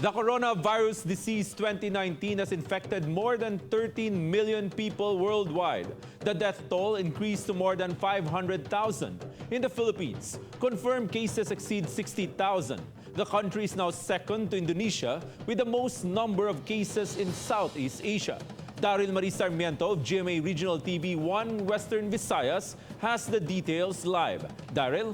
The coronavirus disease 2019 has infected more than 13 million people worldwide. The death toll increased to more than 500,000. In the Philippines, confirmed cases exceed 60,000. The country is now second to Indonesia with the most number of cases in Southeast Asia. Daryl Marie Sarmiento of GMA Regional TV 1 Western Visayas has the details live. Daryl?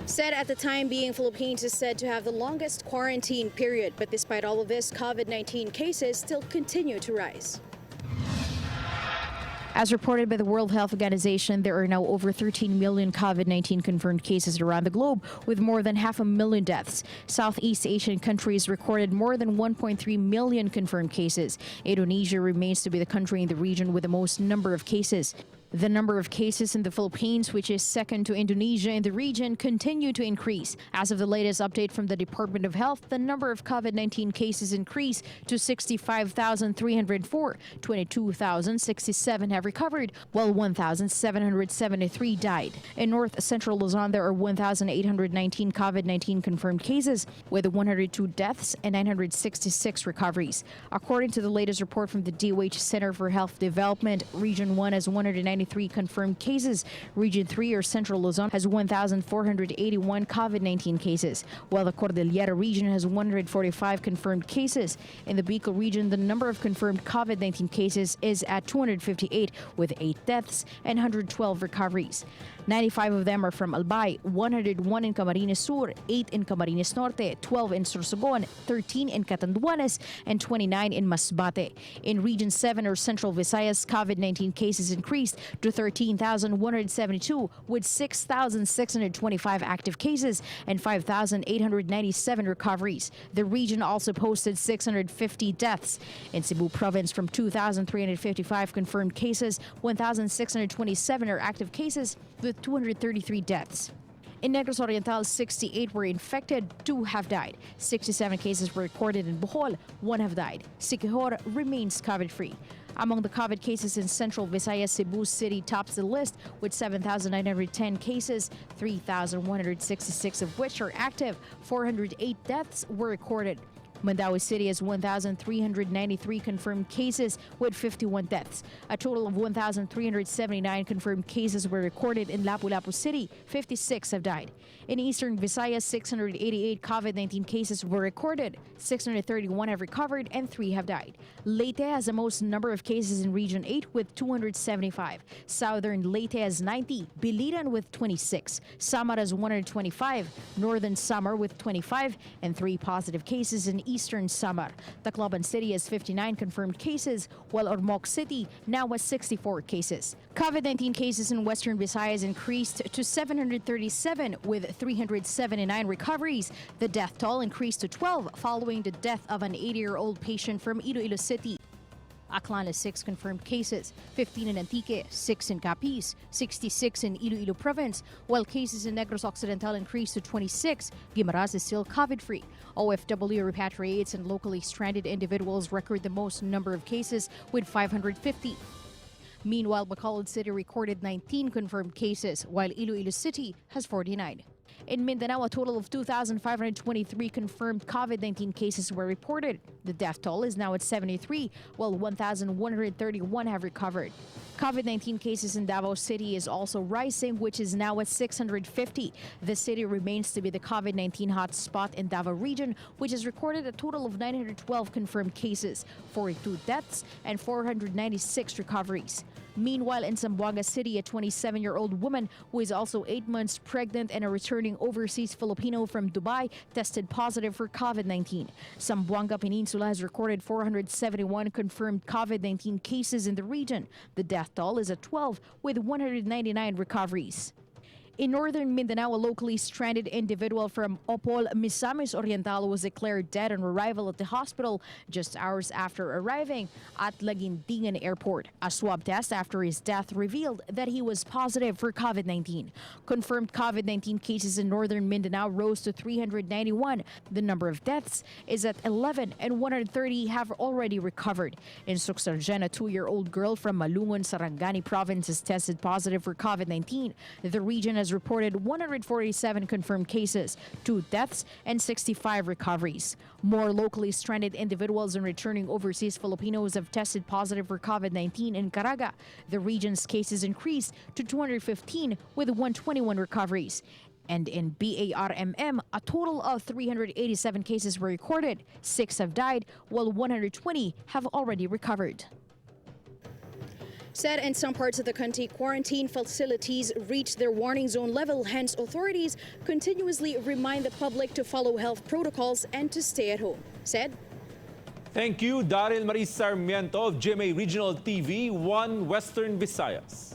Said at the time being, Philippines is said to have the longest quarantine period, but despite all of this, COVID-19 cases still continue to rise. As reported by the World Health Organization, there are now over 13 million COVID-19 confirmed cases around the globe, with more than 500,000 deaths. Southeast Asian countries recorded more than 1.3 million confirmed cases. Indonesia remains to be the country in the region with the most number of cases. The number of cases in the Philippines, which is second to Indonesia in the region, continue to increase. As of the latest update from the Department of Health, the number of COVID-19 cases increased to 65,304. 22,067 have recovered, while 1,773 died. In North Central Luzon, there are 1,819 COVID-19 confirmed cases, with 102 deaths and 966 recoveries. According to the latest report from the DOH Center for Health Development, Region 1 has 193 confirmed cases. Region 3 or Central Luzon has 1,481 COVID-19 cases, while the Cordillera region has 145 confirmed cases. In the Bicol Region, the number of confirmed COVID-19 cases is at 258, with 8 deaths and 112 recoveries. 95 of them are from Albay, 101 in Camarines Sur, 8 in Camarines Norte, 12 in Sorsogon, 13 in Catanduanes, and 29 in Masbate. In Region 7 or Central Visayas, COVID-19 cases increased to 13,172, with 6,625 active cases and 5,897 recoveries. The region also posted 650 deaths. In Cebu Province, from 2,355 confirmed cases, 1,627 are active cases, with 233 deaths. In Negros Oriental, 68 were infected, 2 have died. 67 cases were recorded in Bohol, 1 have died. Siquijor remains COVID-free. Among the COVID cases in Central Visayas, Cebu City tops the list with 7,910 cases, 3,166 of which are active. 408 deaths were recorded. Mindanao City has 1,393 confirmed cases with 51 deaths. A total of 1,379 confirmed cases were recorded in Lapu-Lapu City. 56 have died. In Eastern Visayas, 688 COVID-19 cases were recorded. 631 have recovered and 3 have died. Leyte has the most number of cases in Region 8 with 275. Southern Leyte has 90. Biliran with 26. Samar has 125. Northern Samar with 25. And 3 positive cases in Eastern Samar. Tacloban City has 59 confirmed cases, while Ormoc City now has 64 cases. COVID-19 cases in Western Visayas increased to 737 with 379 recoveries. The death toll increased to 12 following the death of an 80-year-old patient from Iloilo City. Aklan has 6 confirmed cases, 15 in Antique, 6 in Capiz, 66 in Iloilo Province, while cases in Negros Occidental increased to 26. Guimaras is still COVID-free. OFW repatriates and locally stranded individuals record the most number of cases with 550. Meanwhile, Bacolod City recorded 19 confirmed cases, while Iloilo City has 49. In Mindanao, a total of 2,523 confirmed COVID-19 cases were reported. The death toll is now at 73, while 1,131 have recovered. COVID-19 cases in Davao City is also rising, which is now at 650. The city remains to be the COVID-19 hotspot in Davao Region, which has recorded a total of 912 confirmed cases, 42 deaths, and 496 recoveries. Meanwhile, in Zamboanga City, a 27-year-old woman who is also 8 months pregnant and a returning overseas Filipino from Dubai tested positive for COVID-19. Zamboanga Peninsula has recorded 471 confirmed COVID-19 cases in the region. The death toll is at 12, with 199 recoveries. In northern Mindanao, a locally stranded individual from Opol, Misamis Oriental was declared dead on arrival at the hospital just hours after arriving at Laguindingan Airport. A swab test after his death revealed that he was positive for COVID-19. Confirmed COVID-19 cases in northern Mindanao rose to 391. The number of deaths is at 11 and 130 have already recovered. In Suksargen, a 2-year-old girl from Malungon, Sarangani province has tested positive for COVID-19. The region has has reported 147 confirmed cases, 2 deaths, and 65 recoveries. More locally stranded individuals and returning overseas Filipinos have tested positive for COVID-19 in Caraga. The region's cases increased to 215 with 121 recoveries. And in BARMM, a total of 387 cases were recorded. 6 have died, while 120 have already recovered. Said in some parts of the country, quarantine facilities reached their warning zone level. Hence, authorities continuously remind the public to follow health protocols and to stay at home. Said. Thank you, Daryl Maris Sarmiento of GMA Regional TV, 1 Western Visayas.